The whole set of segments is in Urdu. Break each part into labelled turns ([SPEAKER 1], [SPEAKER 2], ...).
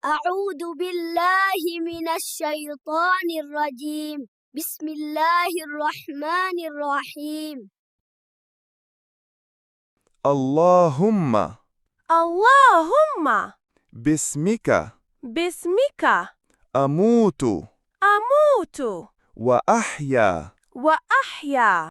[SPEAKER 1] أعوذ بالله من الشيطان الرجيم بسم الله الرحمن الرحيم
[SPEAKER 2] اللهم
[SPEAKER 3] اللهم
[SPEAKER 2] باسمك
[SPEAKER 3] باسمك
[SPEAKER 2] أموت
[SPEAKER 3] أموت
[SPEAKER 2] وأحيا
[SPEAKER 3] وأحيا।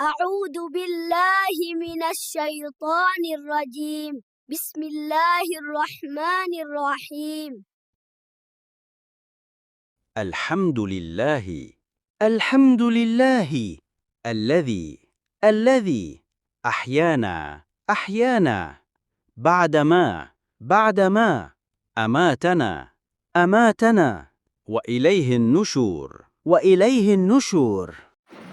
[SPEAKER 1] أعوذ بالله من الشيطان الرجيم بسم الله الرحمن الرحيم
[SPEAKER 4] الحمد لله الذي أحيانا بعدما أماتنا وإليه النشور।